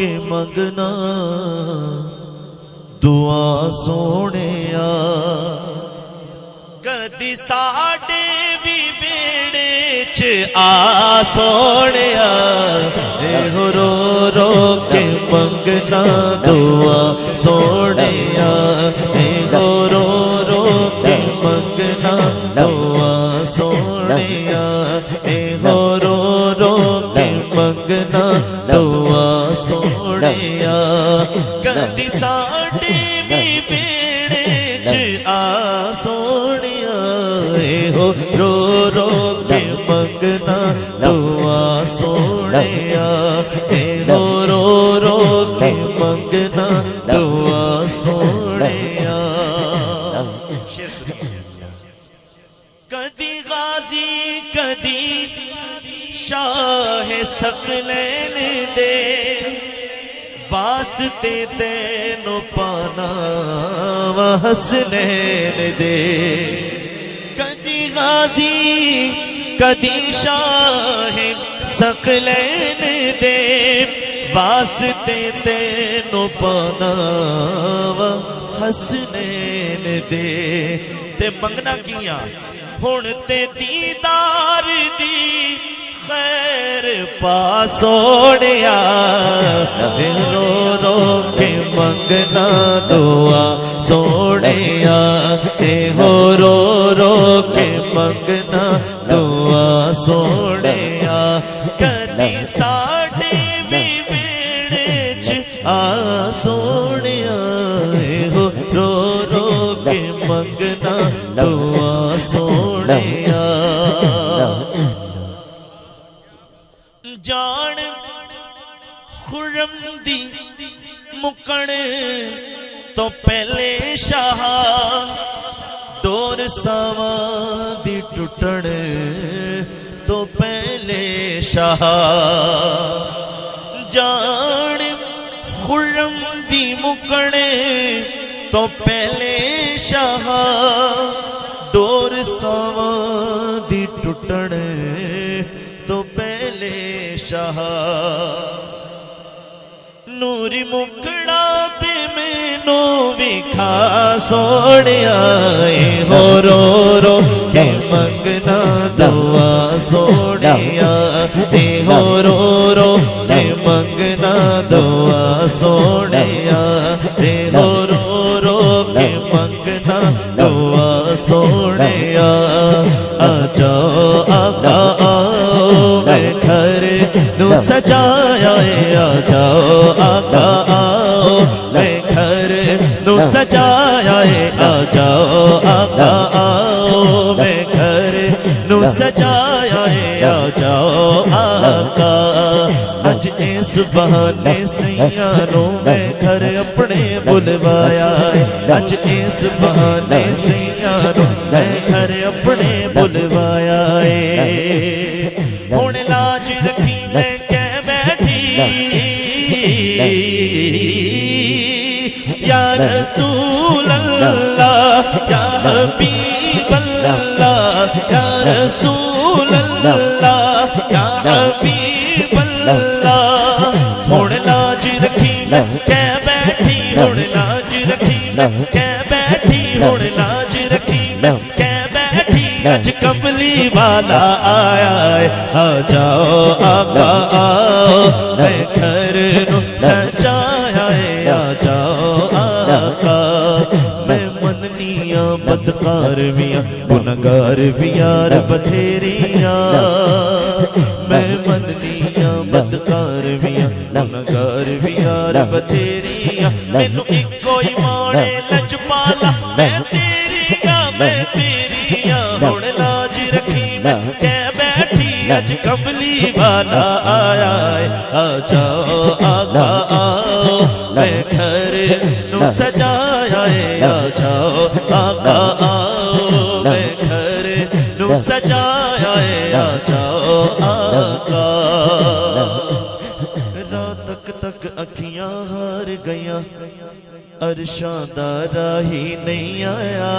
کے منگنا دعا سونیا کدی ساڈے بھی بیڑے چ آ سونیا رو رو کے منگنا دعا سونیا رو رو کے منگنا دعا سونیا رو رو کے منگنا دعا سونیا کدی ساڈے بھی بیڑے چ آ سونیا رو رو کے منگنا دعا سونیا رو رو کے منگنا دعا سونیا کدی غازی کدی شاہ ثقلین دے واسطے تینو پانا و حسنین دے کدی غازی کدی شاہ ثقلین دے واسطے تینو پانا و حسنین دے تے منگنا کیا ہن تے دیدار دی خیر پا سوڑیا رو رو کے منگنا دعا سوڑیا رو رو کے منگنا دعا سوڑیا کدی ساڈے بھی بیڑے چ آ سوڑیا رو رو کے منگنا دعا سوڑیا جان خرم دی مکن تو پہلے شاہ دور ساواں دی ٹوٹن تو پہلے شاہ جان خرم دی مکن تو پہلے شاہ دور ساواں دی ٹوٹن تو پہلے شاہ نوری مکڑا تے مینوں وکھا سوڑیا رو رو کے منگنا دعا سوڑیا رو رو کے منگنا دعا سوڑیا رو رو کے منگنا دعا سوڑیا آ جاؤ آقا میں گھر نو سجایا آ جاؤ آقا آؤ میں گھر نو سجایا آ جاؤ آقا آؤ میں گھر نو سجایا آ جاؤ آقا اج اس بہانے سیاں میں گھر اپنے بلوایا اج اس بہانے سیاں میں گھر اپنے بلوایا ہن لاج رکھی میں کہہ بیٹھی یا رسول اللہ یا حبیب اللہ یا رسول اللہ یا حبیب اللہ ہن لاج رکھی میں کہہ بیٹھی ہن لاج رکھی میں کہہ بیٹھی ہن لاج رکھی میں کہہ بیٹھی اج کملی والا آیا ہے آ جاؤ آقا آؤ میں گھر نو سجایا ہے آ جاؤ آقا میں مننیاں بدکار ویاں گنہگار ویار بتھیریاں میں مننیاں بدکار ویاں گنہگار ویار بتھیریاں مینوں اکو ہی مانے لجپالا میں تیریاں ہن لاج رکھی میں کہہ بیٹھی اج کملی والا آیا ہے آ جاؤ آقا آؤ میں گھر نو سجایا ہے آ جاؤ آقا آؤ میں گھر نو سجایا ہے آ جاؤ آقا رات تک اکھیاں ہار گیاں عرشاں دا راہی نہیں آیا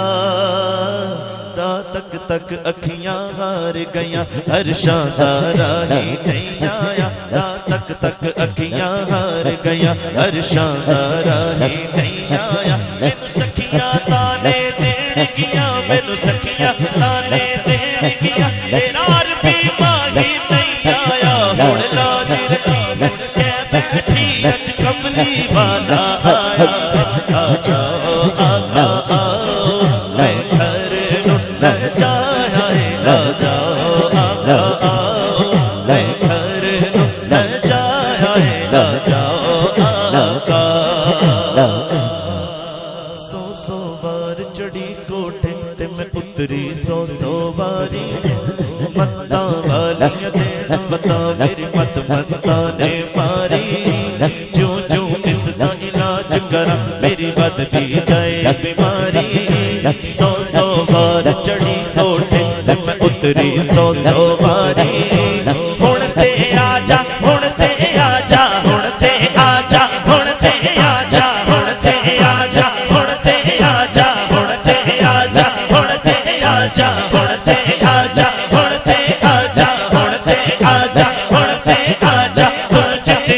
رات تک اکھیاں ہار گیاں عرشاں دا راہی نہیں آیا رات تک تک اکھیاں ہار گیا عرشاں دا راہی نہیں آیا مینوں سکھیاں تانے دین گیا مینوں سکھیاں تانے دین گیا تیرا عربی ماہی نہیں آیا ہن لاج رکھی کہ بیٹھی اج کملی والا آیا آ جاؤ آقا آؤ میں گھر نوں سجایا ہے آ جاؤ آقا آؤ میں گھر نوں سجایا ہے آ جاؤ آقا سو بار چڑھی کوٹھے تے میں اتری سو واری متاں والیاں دین بتا میری مت متاں نے ماری جوں جوں اس دا علاج کراں میری بد بھی جائے بیماری سو بار چڑھی کوٹھے تے میں اتری سو واری ہن تے آ جا ہن تے آ جا ہن تے آ جا ہن تے آ جا ہن تے آ جا ہن تے آ جا ہن تے آ جا ہن تے آ جا ہن تے آ جا ہن تے آ جا ہن تے آ جا ہن تے آ جا ہن تے آ جا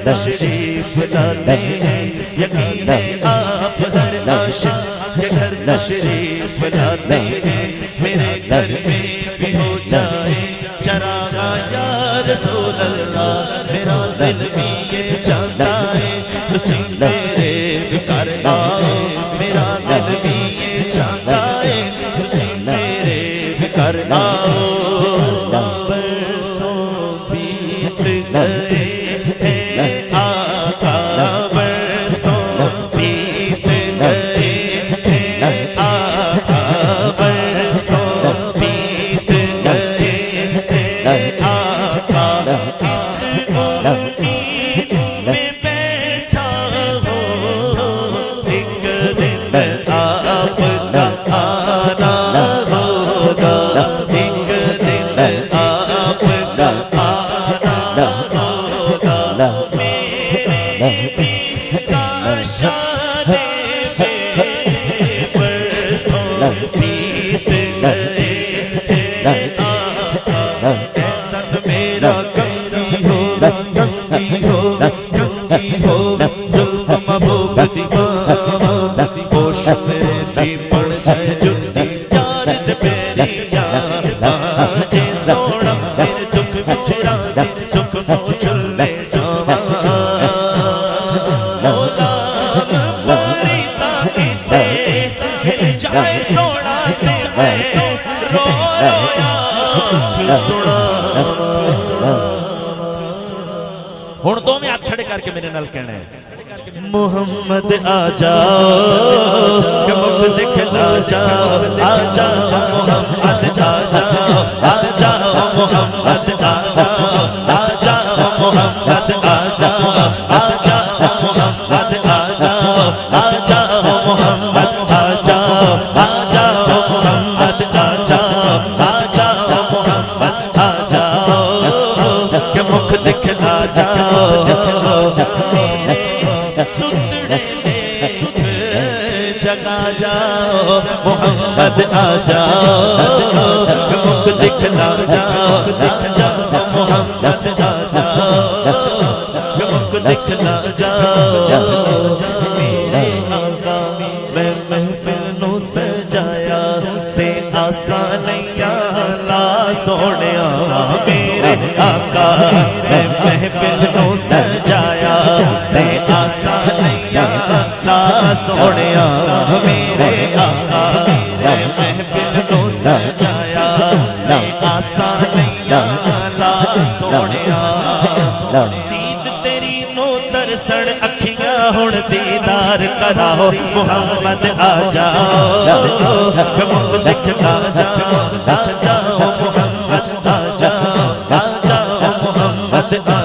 تشریف لاتے ہیں یقین ہے آپ ہر عاشق کے گھر تشریف لاتے ہیں میرے گھر میں بھی ہو جائے چراغ یا رسول اللہ میرا دل بھی یہ چاہتا ہے تسی میرے گھر آؤ میرا دل بھی یہ چاہتا ہے تسی میرے گھر آؤ برسوں بیت گئے ہن دو میں ہاتھ کھڑے کر کے میرے نال کہنا ہے محمد آ جاؤ کہ مجھ دکھلا جاؤ آ جاؤ محمد آ جاؤ آ جاؤ محمد آ جاؤ آ جاؤ محمد آ جاؤ آ جاؤ محمد آ جاؤ آ جاؤ محمد آ جاؤ آ جاؤ محمد آ جاؤ آ جاؤ محمد آ جاؤ کہ مجھ دکھلا جاؤ جگا جاؤ محمد آ جاؤ مجھ دکھلا جاؤ محمد آ جاؤ مجھ دکھلا جاؤ میرے آقا میں محفل نو سجایا تے آساں نہیں لا سونیا میرے آقا میں محفل نو سجایا تے آساں نہیں لا سونیا میرے آقا میں محفل نو سجایا تے آساں نہیں لا سونیا دید تیری نو درسن اکھیاں ہن دیدار کراؤ محمد آ جاؤ مجھ دکھلا جاؤ آ جاؤ محمد آ جاؤ آ جاؤ محمد آ